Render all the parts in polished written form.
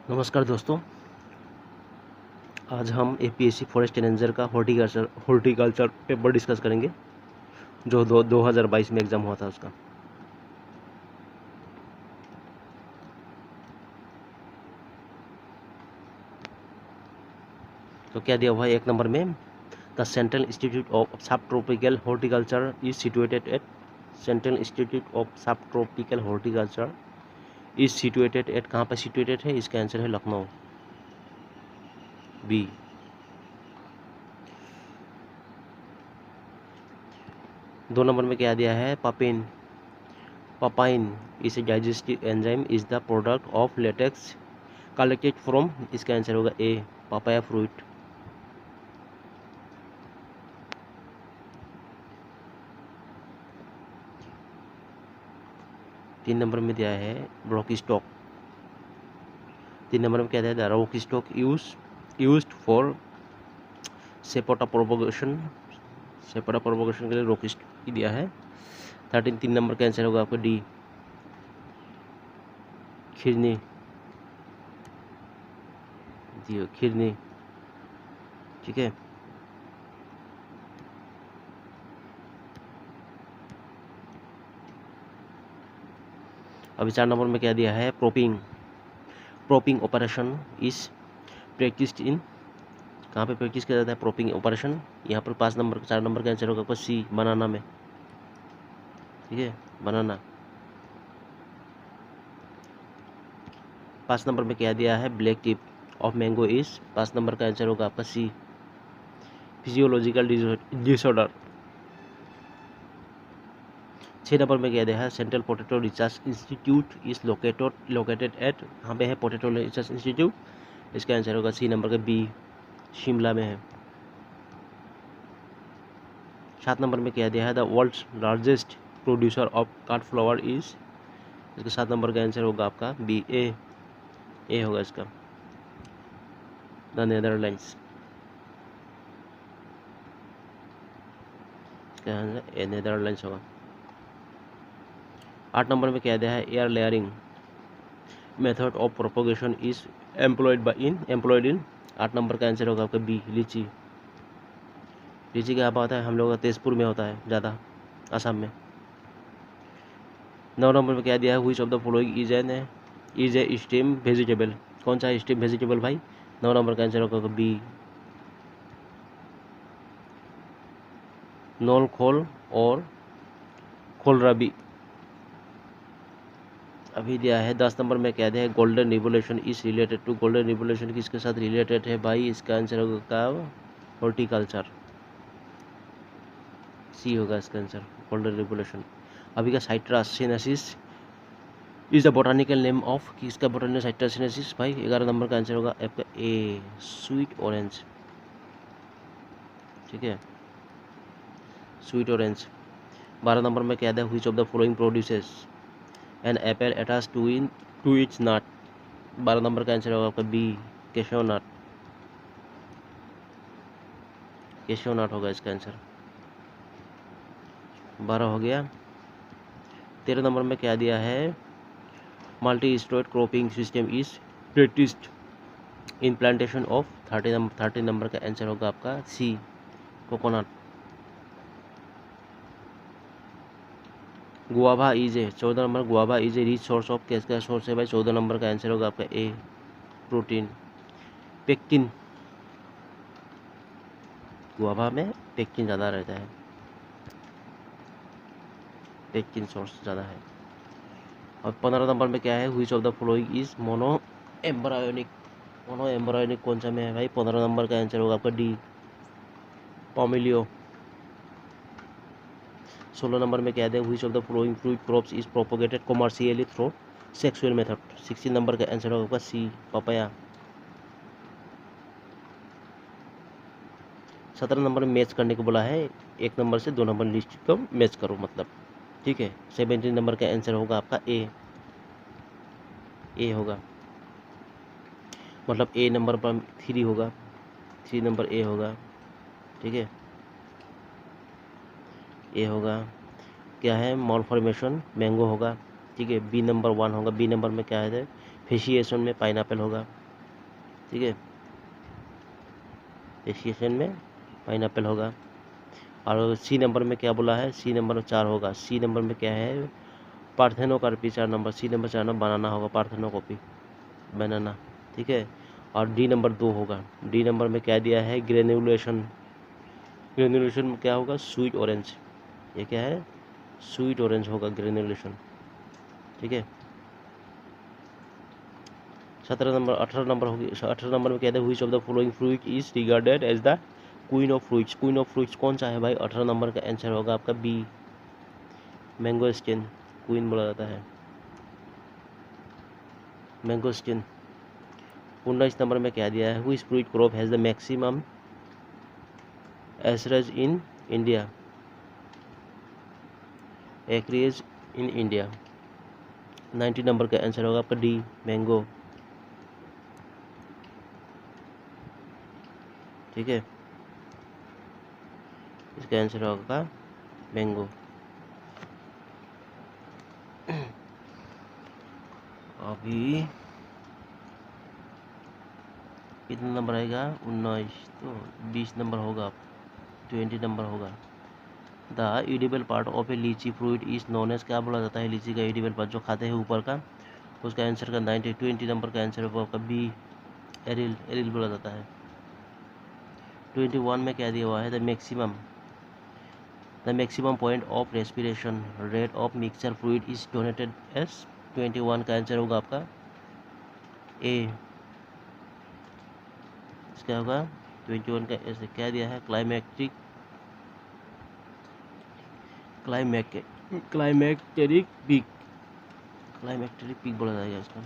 नमस्कार दोस्तों, आज हम एपीएससी फॉरेस्ट रेंजर का हॉर्टिकल्चर पेपर डिस्कस करेंगे जो 2022 में एग्ज़ाम हुआ था उसका। तो क्या दिया हुआ है एक नंबर में, the central institute of sub tropical horticulture is situated at central institute of sub tropical horticulture is situated at, कहाँ पर सिचुएटेड है? इसका आंसर है लखनऊ, बी। दो नंबर में क्या दिया है? Papain is a digestive enzyme is the product of latex collected from, इसका आंसर होगा ए, पापाया फ्रूट। तीन नंबर में दिया है रॉक स्टॉक। तीन नंबर में क्या दिया है? Rock stock used for sapota propagation के लिए रॉक स्टॉक दिया है। 3 नंबर का आंसर होगा आपका डी, खिरनी। जी खिरनी, ठीक है। अभी 4 नंबर में क्या दिया है? प्रोपिंग ऑपरेशन इज प्रैक्टिस्ड इन, कहाँ पे प्रैक्टिस किया जाता है प्रोपिंग ऑपरेशन? यहाँ पर 4 नंबर का आंसर होगा आपका सी, बनाना में, ठीक है, बनाना। 5 नंबर में क्या दिया है? Black tip of mango is, 5 number का आंसर होगा आपका सी, फिजियोलॉजिकल डिसऑर्डर। 6 नंबर में क्या दिया है? Central potato research institute is located at, कहाँ पे है पोटैटो रिसर्च इंस्टीट्यूट? इसका आंसर होगा सी नंबर का बी, शिमला में है। 7 नंबर में क्या दिया है? The world's largest producer of cut flower is, इसका 7 नंबर का आंसर होगा आपका बी, ए होगा इसका, द नेदरलैंड्स। इसका आंसर ए, नेदरलैंड्स होगा। 8 नंबर में क्या दिया है? Air layering method of propagation is employed in, 8 number का आंसर होगा आपका बी, लीची। लीची क्या होता है? हम लोग का तेजपुर में होता है ज़्यादा, असम में। 9 नंबर में क्या दिया है? Which of the following is A stem vegetable, कौन सा स्टेम वेजिटेबल भाई? 9 नंबर का आंसर होगा बी, नोल खोल और खोलराबी। अभी दिया है 10 नंबर में क्या दिया है? Golden revolution is related to, golden revolution किसके साथ रिलेटेड है भाई? इसका आंसर होगा हॉर्टिकल्चर, सी होगा इसका आंसर, गोल्डन रिवोल्यूशन। अभी का citrus sinensis is the botanical name of, किसका बोटानिकल साइट्रस सिनेसिस भाई? 11 नंबर का आंसर होगा आपका ए, स्वीट ऑरेंज, ठीक है, स्वीट ऑरेंज। 12 नंबर में क्या है? Which of the following produces an apple attach to its nut, 12 number का आंसर होगा आपका बी, केशव नट होगा इसका आंसर। 12 हो गया। 13 नंबर में क्या दिया है? Multi state cropping system is practised in plantation of, 30 number का आंसर होगा आपका C, coconut. Guava is a, 14 number, guava is a rich source of, किसका सोर्स है भाई? 14 नंबर का आंसर होगा आपका ए, प्रोटीन। पेक्टिन, गुआवा में पेक्टिन ज़्यादा रहता है, पेक्टिन सोर्स ज़्यादा है। और 15 नंबर में क्या है? Which of the following is mono embryonic कौन सा में है भाई? 15 नंबर का आंसर होगा आपका डी, पोमेलियो। 16 नंबर में क्या है? Which of the following fruit crops is propagated commercially through sexual method, 16 number का आंसर होगा आपका सी, पपाया। 17 नंबर में मैच करने को बोला है, 1 नंबर से 2 नंबर लिस्ट को मैच करो मतलब, ठीक है। 17 नंबर का आंसर होगा आपका ए होगा, मतलब ए नंबर पर 3 होगा, 3 नंबर ए होगा, ठीक है, ए होगा। क्या है? मॉल फॉर्मेशन मैंगो होगा, ठीक है। बी नंबर 1 होगा, बी नंबर में क्या है, फेशिएशन में पाइनएप्पल होगा, ठीक है, फेशिएशन में पाइनएप्पल होगा। और सी नंबर में क्या बोला है, सी नंबर 4 होगा, सी नंबर में क्या है, पार्थेनोकॉपी 4 नंबर, सी नंबर 4 नंबर बनाना होगा, पार्थेनोकॉपी बनाना, ठीक है। और डी नंबर 2 होगा, डी नंबर में क्या दिया है, ग्रेन्युलेशन, ग्रेन्युलेशन में क्या होगा, स्वीट ऑरेंज, ये क्या है, स्वीट ऑरेंज होगा ग्रेन्युलेशन, ठीक है। 17 नंबर 18 नंबर होगी, 18 नंबर में कहते हैं which of the following fruit is regarded as the queen of fruits, queen of fruits कौन सा है भाई, 18 नंबर का आंसर होगा आपका बी, मैंगो स्किन, क्वीन बोला जाता है मैंगो स्किन। 19 नंबर में क्या दिया है, which fruit crop has the maximum acreage in India, acreage in India. 90 number का आंसर होगा आपका डी, मैंगो, ठीक है, इसका आंसर होगा मैंगो। अभी कितना नंबर आएगा, 19, तो 20 नंबर होगा, 20 नंबर होगा। द एडिबल पार्ट ऑफ ए लीची फ्रूट इज नोन एज, क्या बोला जाता है लीची का एडिबल पार्ट जो खाते हैं ऊपर का, उसका आंसर का 20 नंबर का आंसर होगा आपका बी, एरिल, एरिल बोला जाता है। 21 में क्या दिया हुआ है, the maximum point of respiration rate of mixture fluid is donated S, 21 का आंसर होगा आपका ए, इसका होगा 21 का ऐसे क्या दिया है, क्लाइमेक्टिक पीक, क्लाइमेक्टेरिक पीक बोला जाएगा इसका।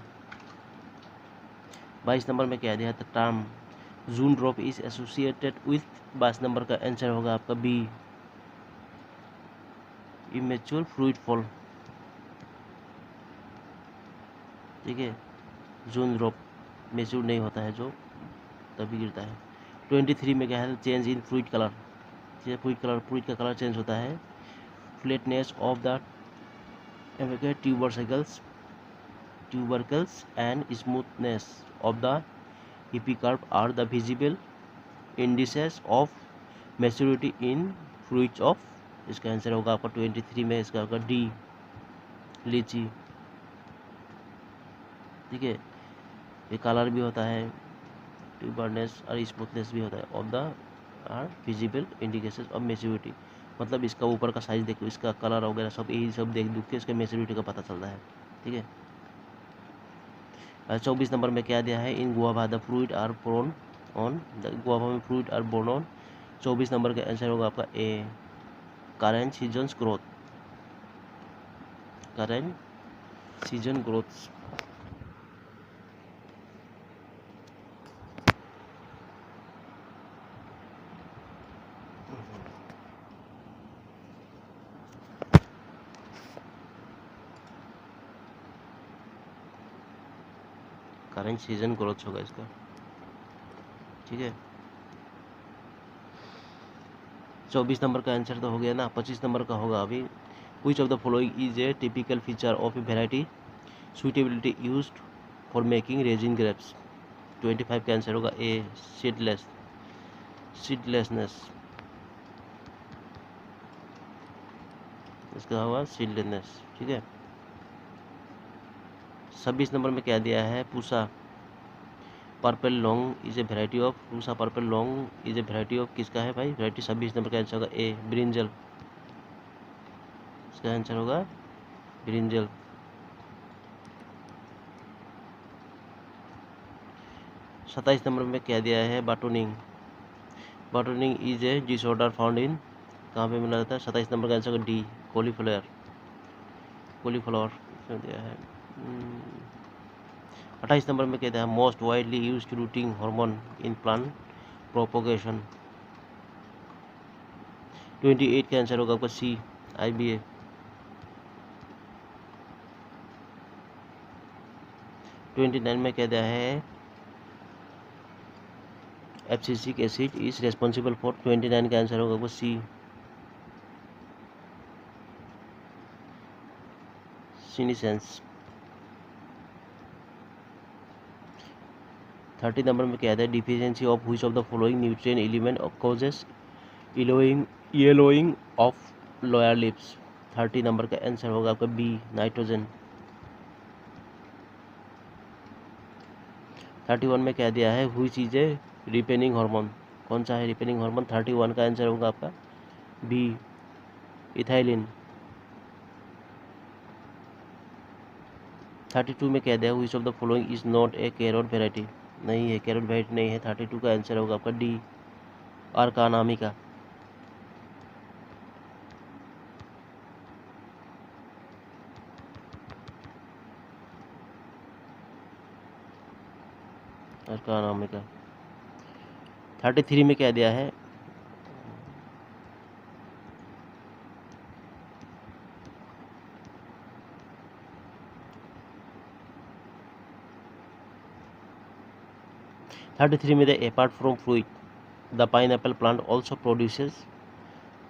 22 नंबर में क्या दिया है, term June drop is associated with, 22 number का आंसर होगा आपका बी, इमेच्योर फ्रूट फॉल, ठीक है, जून ड्रॉप मेच्योर नहीं होता है जो तभी गिरता है। 23 में क्या है, change in fruit colour, fruit का कलर चेंज होता है। Flatness of the tubercles and smoothness of the epicarp are the visible indices of maturity in fruits of, इसका आंसर होगा आपका 23 में, इसका होगा डी, लीची, ठीक है। ये कलर भी होता है, ट्यूबरनेस और स्मूथनेस भी होता है, of the are visible indication of maturity, मतलब इसका ऊपर का साइज देखो, इसका कलर वगैरह सब यही सब देख के इसका मेच्योरिटी का पता चलता है, ठीक है। 24 नंबर में क्या दिया है, in guava the fruit are borne on, guava में fruit are borne on, 24 number का आंसर होगा आपका A, current season growth, current season growth. Current season growth होगा इसका, ठीक है। 24 नंबर का आंसर तो हो गया ना, 25 नंबर का होगा अभी, which of the following is A typical feature of a variety suitability used for making resin grapes, 25 का आंसर होगा ए, सीडलेसनेस, इसका होगा सीडलेसनेस, ठीक है। 26 नंबर में क्या दिया है, Pusa purple long is a variety of, Pusa purple long is a variety of, किसका है भाई वेराइटी, 26 नंबर का आंसर होगा ए, ब्रिंजल, इसका आंसर होगा ब्रिंजल। 27 नंबर में क्या दिया है, buttoning, buttoning is a disorder found in, कहाँ पे मिला जाता है, 27 नंबर का आंसर होगा डी, कॉलीफ्लावर, कॉलीफ्लावर दिया है। 28 नंबर में कहते हैं most widely used routing hormone in plant propagation, 28 का आंसर होगा आपका सी, IBA। 29 में कहता है abscisic acid is responsible for, 29 का आंसर होगा वो सी, सीनिसेंस। 30 नंबर में क्या है, deficiency of which of the following nutrient element causes yellowing of lower lips. 30 number का आंसर होगा आपका बी, नाइट्रोजन। 31 में क्या दिया है, व्हिच इज ए रिपेनिंग हार्मोन, कौन सा है रिपेनिंग हार्मोन। 31 का आंसर होगा आपका बी, इथाइलिन। 32 में क्या दिया, which of the following is not a carrot variety, नहीं है, कैरोट वेराइटी नहीं है। 32 का आंसर होगा आपका डी, आर्कानामिका। आर्कानामिका। 33 में क्या दिया है, में apart from fruit the pineapple plant also produces,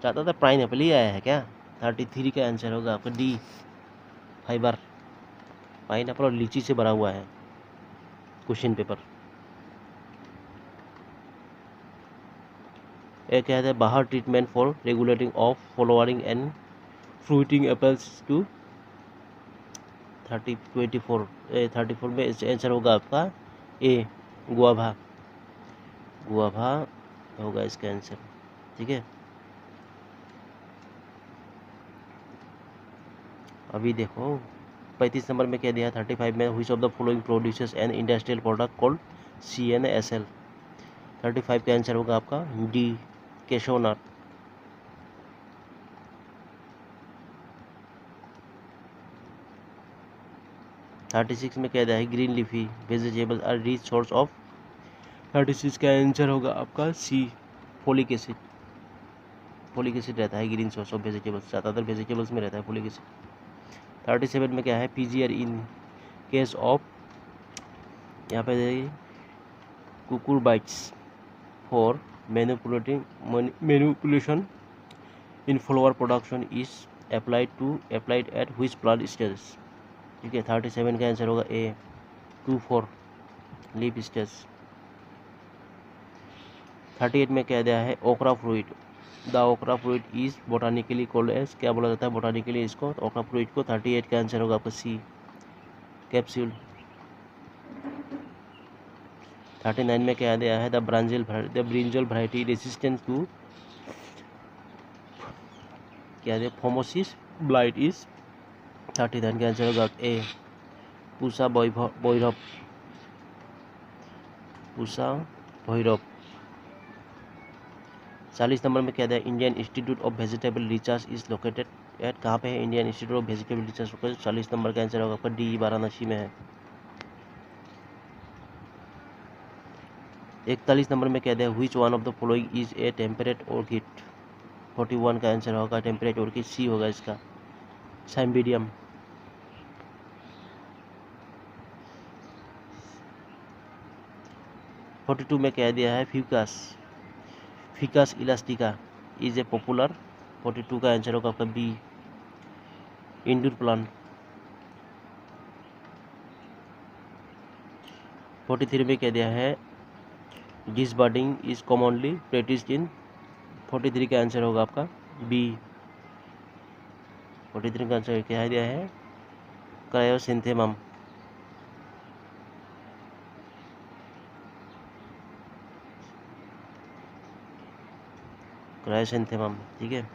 चाहता था पाइनएप्पल ही आया है क्या। 33 का आंसर होगा आपका डी, फाइबर। पाइनएप्पल और लीची से भरा हुआ है क्वेश्चन पेपर। एक कहते हैं बाहर treatment for regulating of flowering and fruiting apples to 34 में आंसर होगा आपका ए, गुआभा। गुआभा होगा इसका आंसर, ठीक है। अभी देखो 35 नंबर में क्या दिया, 35 में which of the following produces an industrial product called CNSL। 35 का आंसर होगा आपका डी, केशोनट। 36 में क्या दिया है, green leafy vegetables are rich source of. 36 का आंसर होगा आपका C, folic acid. Folic acid रहता है ग्रीन सोर्स ऑफ वेजिटेबल्स, ज़्यादातर वेजिटेबल्स में रहता है फोलिक एसिड। 37 में क्या है, PGR इन केस ऑफ, यहाँ पे cucurbits for manipulation in flower production is applied at which plant stage, ठीक है। 37 का आंसर होगा ए, 2-4 लीफ स्टेज। 38 में क्या दिया है, ओकरा फ्रूट द ओकरा फ्रूट इज बोटानिकली कॉल्ड एज, क्या बोला जाता है बोटानिकली इसको, ओकरा फ्रूट को। 38 का आंसर होगा आपका सी, कैप्सूल। 39 में क्या दिया है, the brinjal variety resistant to, क्या दिया, फोमोसिस ब्लाइट इज। 39 का आंसर होगा ए, पूसा भैरव। पूसा भैरव। 40 नंबर में क्या दिया, Indian institute of vegetable research is located at, कहाँ पे है Indian institute of vegetable research located. 40 number का आंसर होगा आपका डी, वाराणसी में है। 41 नंबर में क्या दिया, which one of the following is A temperate orchid. 41 का आंसर होगा टेम्परेट ऑर्किड, सी होगा इसका, साइम्बिडियम। 42 में क्या दिया है, ficus elastica is a popular. 42 का आंसर होगा आपका बी, इंडोर प्लांट। 43 में क्या दिया है, this budding is commonly practised in. 43 का आंसर होगा आपका बी। 43 का आंसर क्या दिया है, क्रायोसिंथेमम। क्रायोसिंथेमम, ठीक है।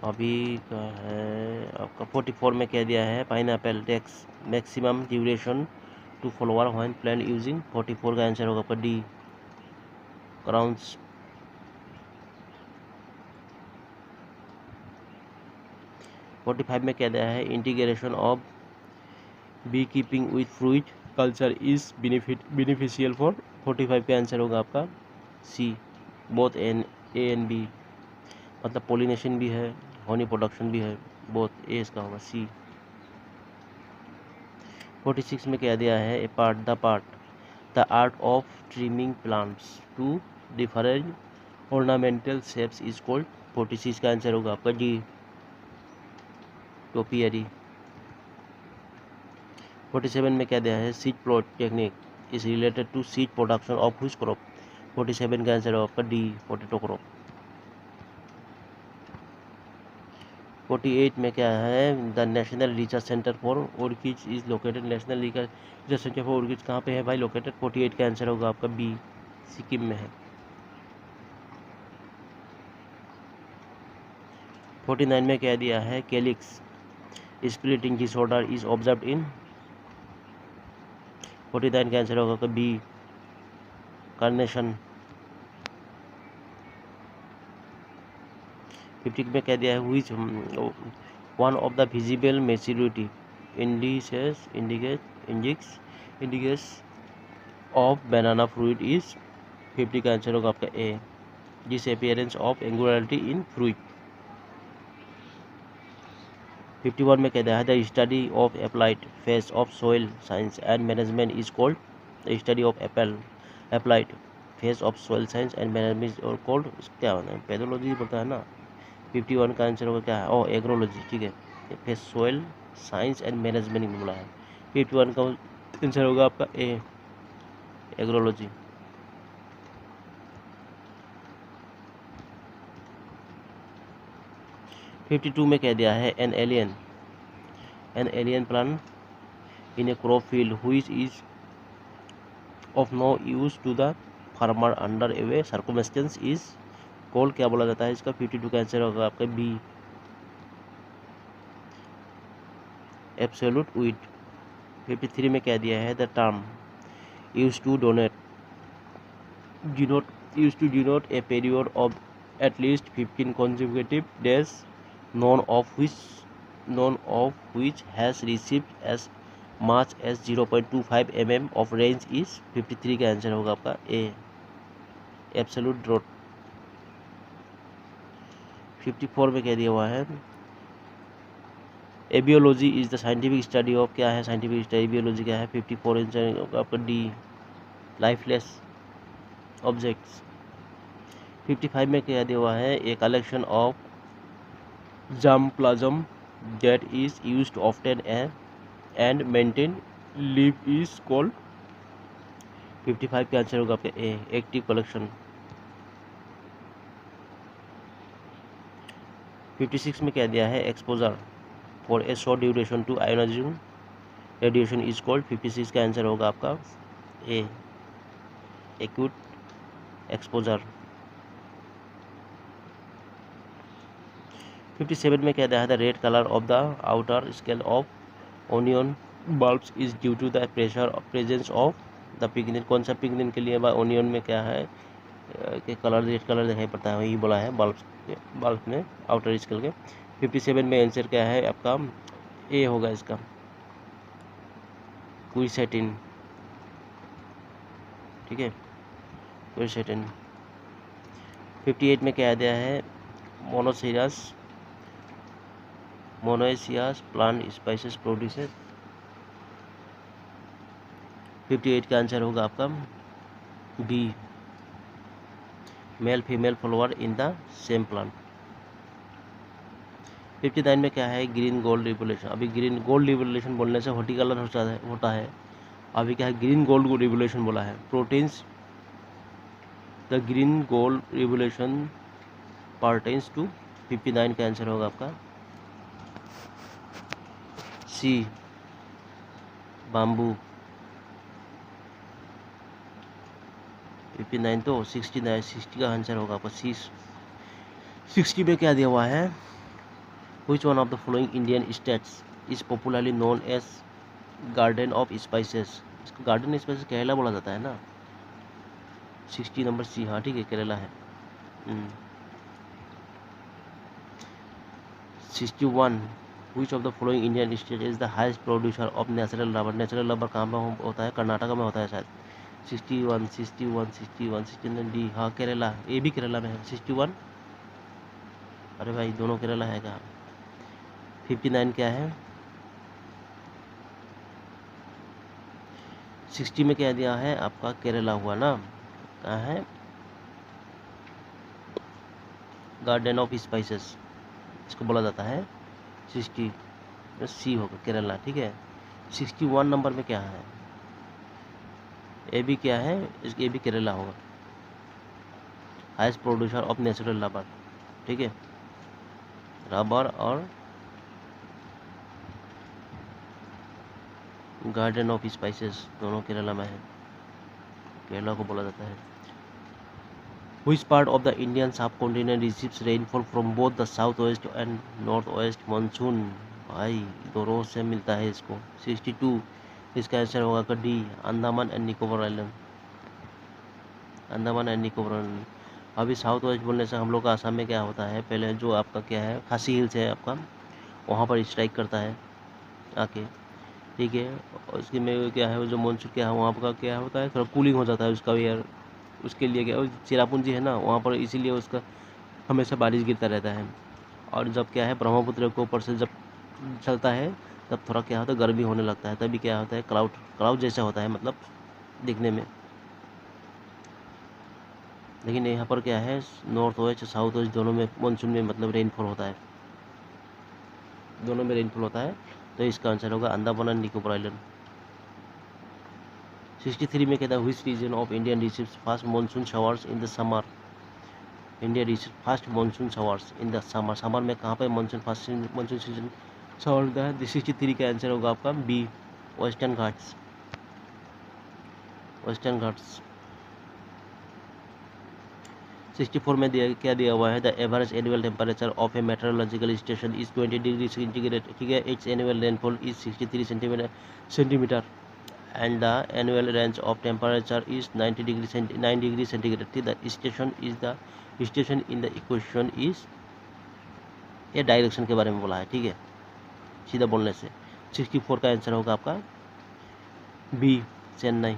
अभी का है आपका 44 में क्या दिया है, pineapple takes maximum duration to flower when plant using. 44 का आंसर होगा आपका डी, क्राउन्स। 45 में क्या दिया है, integration of bee keeping with fruit culture is beneficial for. 45 का आंसर होगा आपका C, both A and B, मतलब पोलिनेशन भी है, हनी प्रोडक्शन भी है, बोथ, ए इसका होगा सी। 46 में क्या दिया है, the art of trimming plants to different ornamental shapes is called. 46 का आंसर होगा आपका डी, टोपियरी। 47 में क्या दिया है, seed plot technique is related to seed production of which crop. 47 का आंसर है आपका डी, पोटैटो क्रॉप। 48 में क्या है, the national research centre for orchids is located. National research centre for orchids कहाँ पे है भाई लोकेटेड। 48 का आंसर होगा आपका बी, सिक्किम में है। 49 में क्या दिया है, calyx splitting disorder is observed in. 49 का आंसर होगा बी, कार्नेशन। 50 में क्या दिया है, which one of the visible maturity indicates of banana fruit is. 50 का आंसर होगा आपका A, disappearance of angularity in fruit. 51 में क्या दिया है, the study of applied phase of soil science and management is called. The study of applied phase of soil science and management or called, क्या होना है, pathology बोलता है ना। 51 का आंसर होगा क्या है, ओ एग्रोलॉजी, ठीक है। फिर सॉइल साइंस एंड मैनेजमेंट में बोला है। 51 का आंसर होगा आपका ए, एग्रोलॉजी। 52 में कह दिया है, an alien plant in a crop field which is of no use to the farmer under a circumstance is called, क्या बोला जाता है इसका। 52 का आंसर होगा आपका बी, एब्सोल्यूट वीट। 53 में कह दिया है, the term use to denote a period of at least 15 consecutive days, none of which has received as much as 0.25 mm of rain is। 53 का आंसर होगा आपका ए, एब्सोल्यूट ड्रॉट। 54 में कह दिया हुआ है, abiology is the scientific study of, क्या है साइंटिफिक स्टडी, एबियोलॉजी क्या है। 54 आंसर होगा आपका डी, लाइफलेस ऑब्जेक्ट्स। 55 में क्या दिया हुआ है, a collection of germplasm that is used often and maintain leaf is called। 55 का आंसर होगा आपका ए, एक्टिव कलेक्शन। 56 में क्या दिया है, exposure for a short duration to ionising radiation is called. 56 का आंसर होगा आपका ए, एक्यूट एक्सपोजर। 57 में क्या दिया है, the red colour of the outer scale of onion bulbs is due to the presence of the pigment. कौन सा pigment के लिए ओनियन में क्या है कि कलर रेड कलर दिखाई पड़ता है, वही बोला है बल्ब में आउटर स्केल के। 57 में आंसर क्या है आपका ए होगा इसका, क्विसेटिन, ठीक है, क्विसेटिन। 58 में क्या दिया है, मोनोसियस प्लांट स्पाइसेस प्रोड्यूसर। 58 का आंसर होगा आपका B, male female flower in the same plant. 59 में क्या है, ग्रीन गोल्ड रिवोल्यूशन। अभी ग्रीन गोल्ड रिवोल्यूशन बोलने से हॉर्टिकलर होता है, अभी क्या है, ग्रीन गोल्ड रिवोल्यूशन बोला है। Proteins, the green gold revolution pertains to. 59 का आंसर होगा आपका सी, बाम्बू। 59 तो 69, 60 का आंसर होगा आपका सी। 60 में क्या दिया हुआ है, which one of the following Indian states is popularly known as garden of spices. इसको गार्डन ऑफ स्पाइसेस केरला बोला जाता है ना। 60 नंबर सी, हाँ ठीक है, केरला है। 61, which of the following Indian state is the highest producer of natural rubber. Natural rubber कहाँ पर होता है, कर्नाटक में होता है शायद। 61, 61, 61, 69 डी, हाँ केरला, ये भी केरला में है। 61, अरे भाई दोनों केरला है क्या। 59 क्या है, 60 में क्या दिया है आपका केरला हुआ ना, कहाँ है, गार्डन ऑफ स्पाइसेस इसको बोला जाता है। 60 सी होगा केरला, ठीक है। 61 नंबर में क्या है, ए बी क्या है, इसकी ए बी केरला होगा, highest producer of natural rubber, ठीक है। रबर और गार्डन ऑफ स्पाइसेस दोनों केरला में है, केरला को बोला जाता है। Which part of the Indian subcontinent receives rainfall from both the southwest and northwest monsoon? भाई दोनों से मिलता है इसको। 62 इसका आंसर होगा D, Andaman and Nicobar island, Andaman and Nicobar island. अभी साउथ वेस्ट बोलने से हम लोग का आसाम में क्या होता है, पहले जो आपका क्या है खासी हिल्स है आपका, वहाँ पर स्ट्राइक करता है आके, ठीक है। और उसके में क्या है, जो मानसून क्या है वहाँ का क्या होता है, थोड़ा कूलिंग हो जाता है उसका एयर, उसके लिए क्या चेरापूंजी है ना वहाँ पर, इसीलिए उसका हमेशा बारिश गिरता रहता है। और जब क्या है ब्रह्मपुत्र के ऊपर से जब चलता है तब थोड़ा क्या होता है गर्मी होने लगता है, तभी क्या होता है क्लाउड जैसा होता है मतलब दिखने में। लेकिन यहाँ पर क्या है नॉर्थ वेस्ट साउथ वेस्ट दोनों में मानसून में मतलब रेनफॉल होता है, दोनों में रेनफॉल होता है, तो इसका आंसर होगा अंडमान एंड निकोबार आइलैंड। 63 में कहता है which region of India receives first monsoon showers in the summer, India receive first monsoon showers in the summer, summer में कहाँ पे monsoon first monsoon season shower होता है। 63 का आंसर होगा आपका B, Western Ghats, Western Ghats. 64 में क्या दिया हुआ है, the average annual temperature of a meteorological station is 20 degree centigrade, ठीक है। Its annual rainfall is 63 centimetre and the annual range of temperature is 9 degree centigrade, the station in the equation is, ये direction के बारे में बोला है, ठीक है, सीधा बोलने से। 64 का आंसर होगा आपका बी, चेन्नई।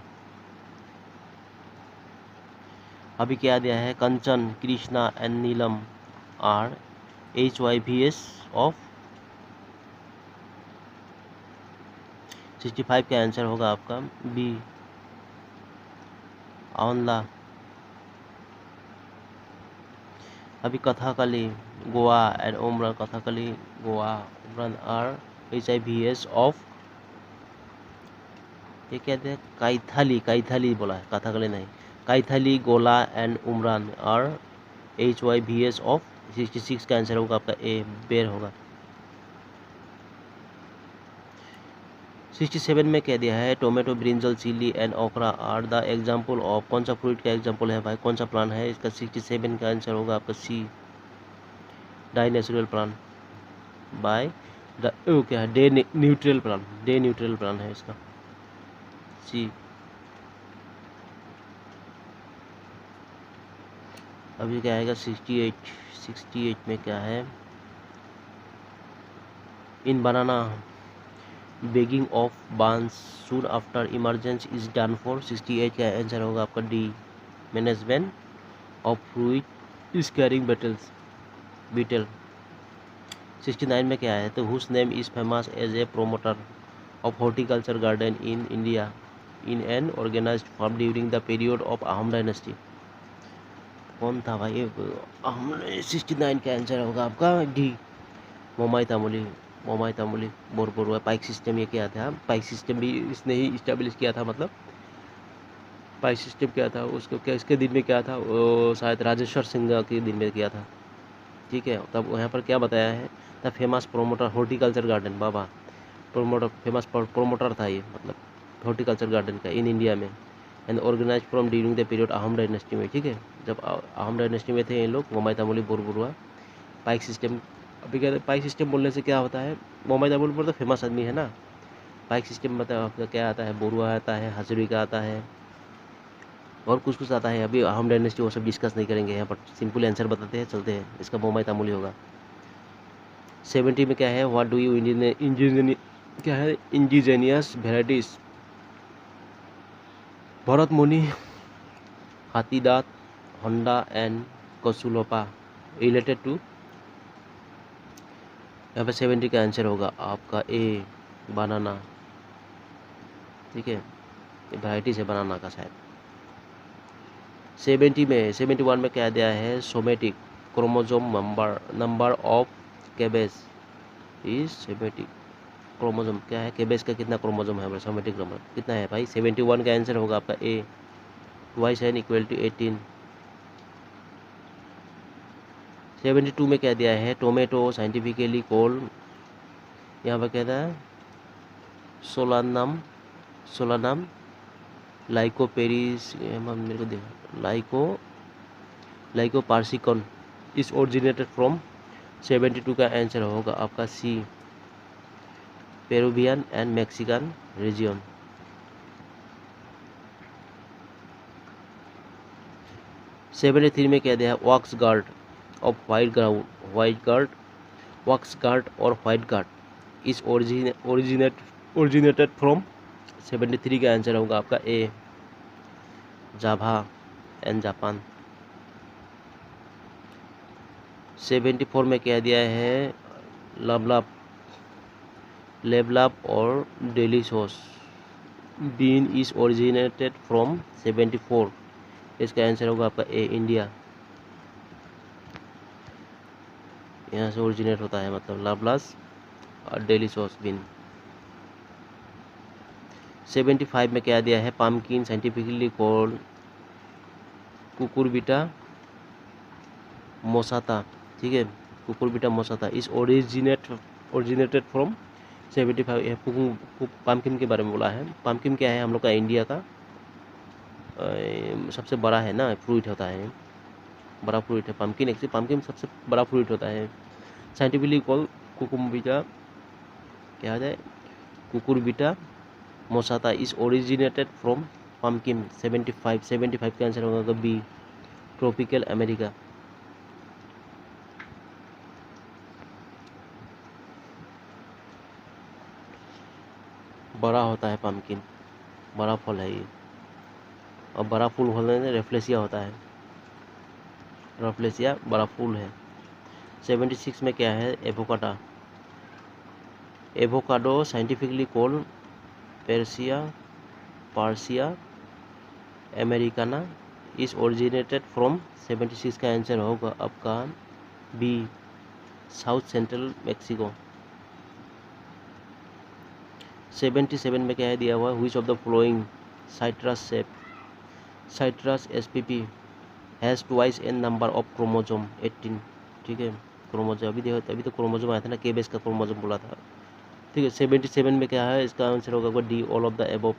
अभी क्या दिया है, Kanchan, Krishna and Neelam are HYVs of 65 का आंसर होगा आपका बी, आंवला। अभी Kathakali Goa and Umran, Kathakali Goa Umran are HIVs of, ये कहते हैं कैथाली बोला है, कथकली नहीं, Kaithali Gola and Umran are HYVs of 66 का आंसर होगा आपका ए, बेर होगा। 67 में कह दिया है टोमेटो, ब्रिंजल, चिली एंड ओकरा आर द एग्जाम्पल ऑफ, कौन सा फ्रूट का एग्जाम्पल है भाई, कौन सा प्लांट है इसका। 67 का आंसर होगा आपका सी, डाइनेचुरल प्लांट बाय क्या है, डे न्यूट्रल प्लांट है इसका, सी। अभी क्या आएगा 68 में क्या है, इन बनाना bagging of bunch soon after emergence is done for. 68 का आंसर होगा आपका D, management of fruit is carrying beetle. 69 में क्या है, तो whose name is famous as a promoter of horticulture garden in India in an organised form during the period of Ahom dynasty, कौन था भाई 69 का आंसर होगा आपका डी, मोमाई तामुली बोरबरुआ। पाइक सिस्टम ये क्या था, पाइक सिस्टम भी इसने ही इस्टेब्लिश किया था, मतलब पाइक सिस्टम क्या था उसको क्या इसके दिन में क्या था, वो शायद राजेश्वर सिंह के दिन में किया था, ठीक है। तब यहाँ पर क्या बताया है, the famous promoter horticulture garden, बाबा फेमस प्रोमोटर था ये, मतलब हॉर्टिकल्चर गार्डन का इन इंडिया में, and organise from during the period Ahom dynasty में, ठीक है। जब अहम डायनेस्टी में थे ये लोग, मोमाई तामुली बोरबरुआ। पाइक सिस्टम, अभी कहते हैं पाइक सिस्टम बोलने से क्या होता है, मोमाई तामुली बोल तो फेमस आदमी है ना, पाइक सिस्टम मतलब आपका क्या आता है, बोरुआ आता है, हाजिरी का आता है, और कुछ आता है। अभी अहम डायनेस्टी वो सब डिस्कस नहीं करेंगे यहाँ पर, सिंपल आंसर बताते हैं चलते हैं, इसका मोमाई तामुली होगा। 70 में क्या है, व्हाट डू यू क्या है, इंडिजीनियस वेराइटीज, भरत मुनि, हाथीदांत, होंडा एंड कसूलोपा रिलेटेड टू, यहाँ पे 70 का आंसर होगा आपका ए, बनाना, ठीक है, वैराइटीज है बनाना का शायद। 71 में क्या दिया है, somatic chromosome number of cabbage is 70, chromosome क्या है, केबेज का कितना क्रोमोसोम है, सोमेटिक नंबर कितना है भाई 71 का आंसर होगा आपका A. Twice n equal to 18। 72 में क्या दिया है, टोमेटो साइंटिफिकली कॉल्ड, यहाँ पर कहता है सोलानाम लाइकोपेरिस, मेरे को देखो लाइकोपार्सिकॉन इज ओरिजिनेटेड फ्रॉम। 72 का आंसर होगा आपका C, Peruvian and Mexican region. 73 में क्या दिया है, wax gourd of white gourd wax gourd or white gourd is originated from. 73 का आंसर होगा आपका ए, जावा एंड जापान। 74 में क्या दिया है, लेवलाप और dolichos bean is originated from. 74 इसका आंसर होगा आपका ए, इंडिया, यहाँ से ओरिजिनेट होता है, मतलब लाप्लास और डेली सॉस बीन। 75 में क्या दिया है, pumpkin scientifically called Cucurbita moschata, ठीक है, Cucurbita moschata is originated from. 75 pumpkin के बारे में बोला है। पम्पकिन क्या है, हम लोग का इंडिया का सबसे बड़ा है ना फ्रूट होता है, बड़ा फ्रूट है पम्पकिन, एक्चुअली पम्पकिन सबसे बड़ा फ्रूट होता है। साइंटिफिकली कॉल कुकुरबिटा क्या होता है, Cucurbita moschata is originated from pumpkin. 75 का आंसर होगा बी, ट्रॉपिकल अमेरिका। बड़ा होता है पम्पकिन, बड़ा फल है ये, और बड़ा फूल होने से रेफ्लेसिया होता है, रेफ्लेसिया बड़ा फूल है। 76 में क्या है, avocado scientifically called Persea americana is originated from. 76 का आंसर होगा आपका बी, साउथ सेंट्रल मैक्सिको। 77 में क्या है दिया हुआ, which of the following citrus spp has twice an number of chromosome 18, ठीक है, क्रोमोसोम अभी देखो, अभी तो क्रोमोसोम आया था ना, केबेस का क्रोमोसोम बोला था, ठीक है। 77 में क्या है, इसका आंसर होगा D, all of the above.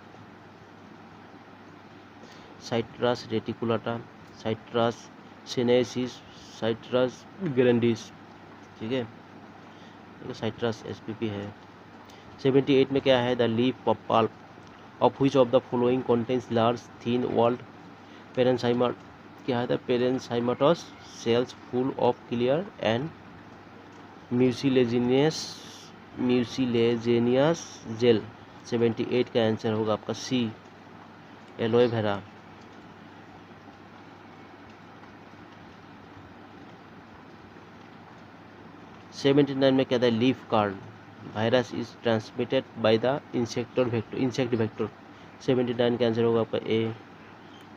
Citrus reticulata, citrus sinensis, citrus grandis, ठीक है, तो साइट्रस एसपीपी है। 78 में क्या है, the leaf pulp of which of the following contains large thin walled parenchyma, क्या है, parenchymatous cells full of clear and mucilaginous gel. 78 का आंसर होगा आपका सी, एलोवेरा। 79 में क्या था, leaf card virus is transmitted by the insect vector. 79 का answer होगा आपका ए,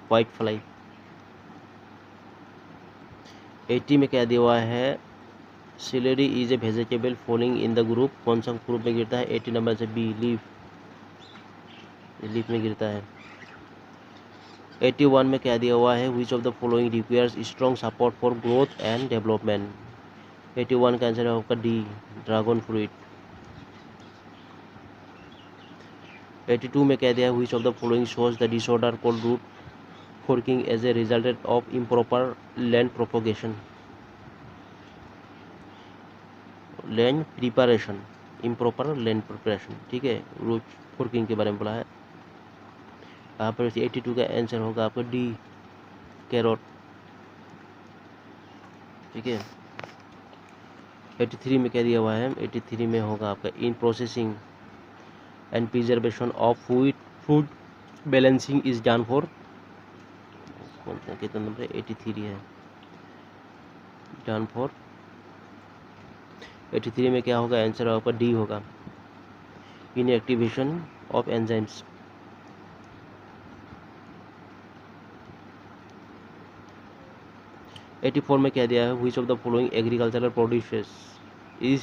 व्हाइट फ्लाई। 80 में क्या दिया हुआ है, celery is a vegetable falling in the group, कौन सा ग्रुप में गिरता है, 80 नंबर से बी, लीफ में गिरता है। 81 में क्या दिया हुआ है, which of the following requires strong support for growth and development. 81 का आंसर है आपका डी, ड्रैगन फ्रूट। 82 में क्या दिया है, which of the following shows the disorder called root forking as a result of improper land propagation, improper land preparation, ठीक है, root forking के बारे में बोला है। यहाँ पर 82 का आंसर होगा आपका डी, कैरोट, ठीक है। 83 में क्या दिया हुआ है, 83 में होगा आपका in processing and preservation of food balancing is done for, कितना नंबर है, 83 है, डन फॉर। 83 में क्या होगा, आंसर आपका डी होगा, इन एक्टिवेशन ऑफ एंजाइम्स। 84 में क्या दिया है, which of the following agricultural produces is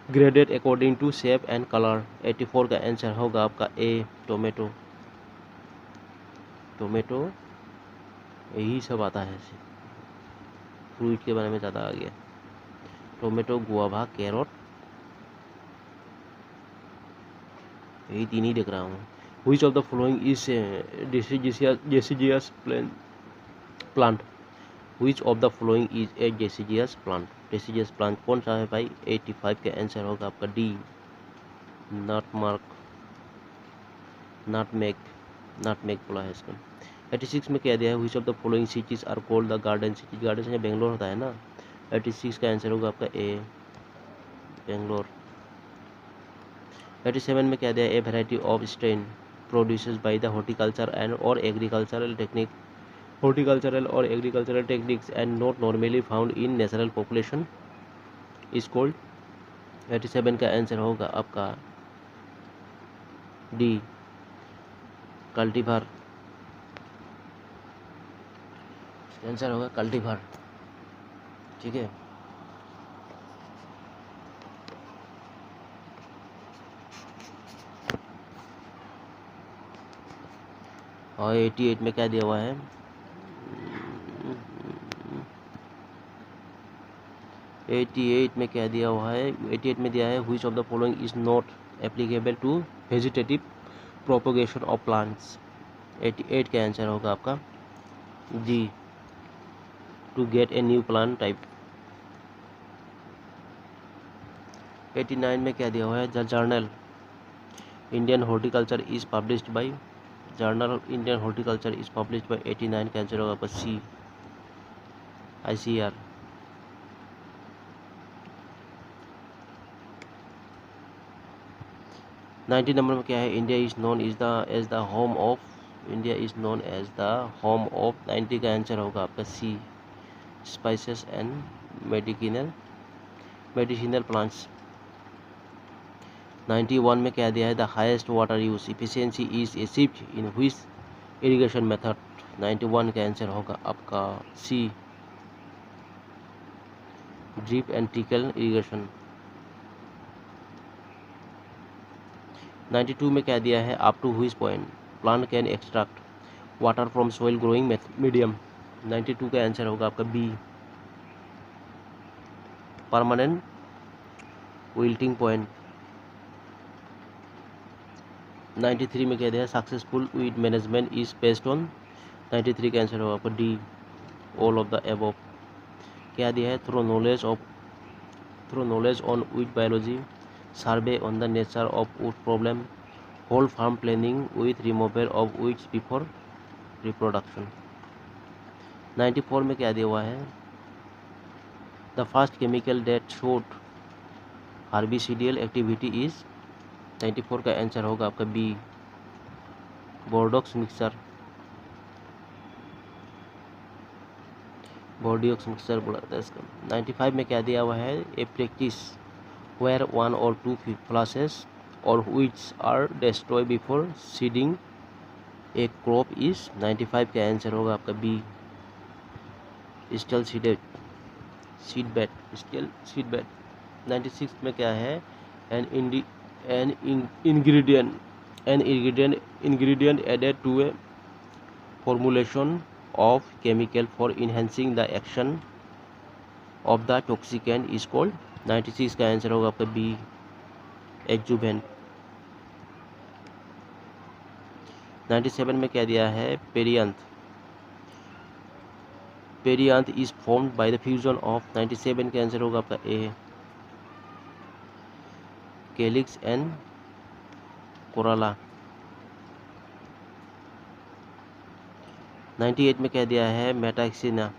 graded according to shape and colour. 84 का आंसर होगा आपका ए, टोमेटो। टोमेटो यही सब आता है, फ्रूट के बारे में ज़्यादा आ गया। टोमेटो, गुआवा, कैरोट, यही तीन ही देख रहा हूँ। Which of the following is deciduous plant. Which of the following is a deciduous plant. Deciduous plant कौन सा है भाई? 85 का आंसर होगा आपका डी, नटमेग। नटमेग बोला है इसको। 86 में क्या दिया है? Which of the following cities are called the garden city. Garden city Bangalore होता है ना। 86 का आंसर होगा आपका ए, बेंगलोर। 87 में क्या दिया? ए variety of strain produces by the horticulture and और एग्रीकल्चरल टेक्निक। हॉर्टिकल्चरल और agricultural techniques and not normally found in natural population is called. 87 का आंसर होगा आपका डी, कल्टीवार। आंसर होगा कल्टीवार। ठीक है। और 88 में क्या दिया हुआ है? 88 में क्या दिया हुआ है? 88 में दिया है which of the following is not applicable to vegetative propagation of plants. 88 का आंसर होगा आपका G, to get a new plant type. 89 में क्या दिया हुआ है? The journal Indian horticulture is published by. Journal Indian horticulture is published by. 89 का answer होगा आपका सी, ICAR। नाइन्टी नंबर में क्या है? India is known as the home of. India is known as the home of. 90 का answer होगा आपका C, spices and medicinal plants. 91 में क्या दिया है? The highest water use efficiency is achieved in which irrigation method. 91 का answer होगा आपका C, drip and trickle irrigation. 92 में क्या दिया है? Up to which point plant can extract water from soil growing medium. 92 का आंसर होगा आपका बी, परमानेंट विल्टिंग पॉइंट। 93 में क्या दिया है? Successful weed management is based on. 93 का आंसर होगा आपका D, all of the above. क्या दिया है? Through knowledge on weed biology, survey on the nature of weed problem, whole farm planning with removal of weeds before reproduction. 94 में क्या दिया हुआ है? The first chemical that showed herbicidal activity is. 94 का answer होगा आपका B, Bordeaux mixture. Bordeaux mixture बोला जाता है इसका। 95 में क्या दिया हुआ है? A practice where 1 or 2 flushes और which are destroyed before seeding a crop is. 95 का आंसर होगा आपका बी, स्टिल सीड बेड। 96 में क्या है? An ingredient added to a formulation of chemical for enhancing the action of the toxicant is called। 96 का answer होगा आपका B, एक्जुवेंट। 97 में क्या दिया है? Perianth is formed by the fusion of. 97 का आंसर होगा आपका ए, कैलिक्स एंड कोराला। 98 में क्या दिया है? Metaxenia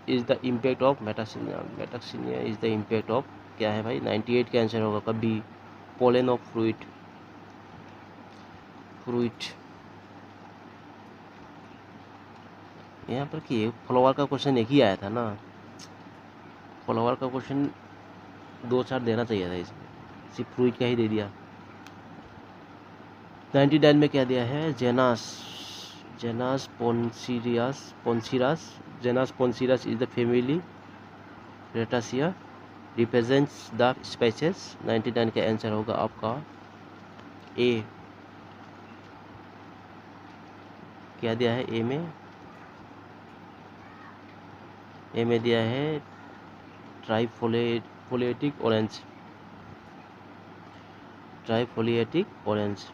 is the impact of. Metaxenia is the impact of क्या है भाई? 98 का आंसर होगा बी, पोलन ऑफ फ्रूट। यहाँ पर कि फ्लावर का क्वेश्चन एक ही आया था ना, फ्लावर का क्वेश्चन 2-4 देना चाहिए था, इसमें सिर्फ फ्रूट का ही दे दिया। 99 में क्या दिया है? Genus Poncirus is the family Rutaceae represents the species. 99 का आंसर होगा आपका ए। क्या दिया है ए में? ए में दिया है ट्राइफोलिएटिक ऑरेंज, ट्राइफोलिएटिक ऑरेंज।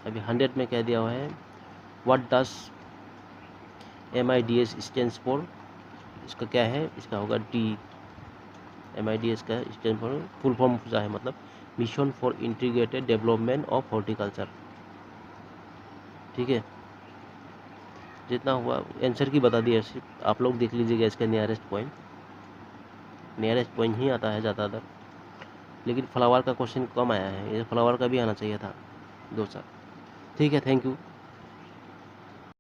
अभी 100 में क्या दिया हुआ है? What does MIDS stands for? इसका क्या है? इसका होगा डी। MIDS का स्टैंड फॉर फुल फॉर्म क्या है? मतलब mission for integrated development of horticulture. ठीक है, जितना हुआ आंसर की बता दिया। सिर्फ आप लोग देख लीजिएगा इसका नियरेस्ट पॉइंट ही आता है ज़्यादातर, लेकिन फ्लावर का क्वेश्चन कम आया है। ये फ्लावर का भी आना चाहिए था 2 4। ठीक है, थैंक यू।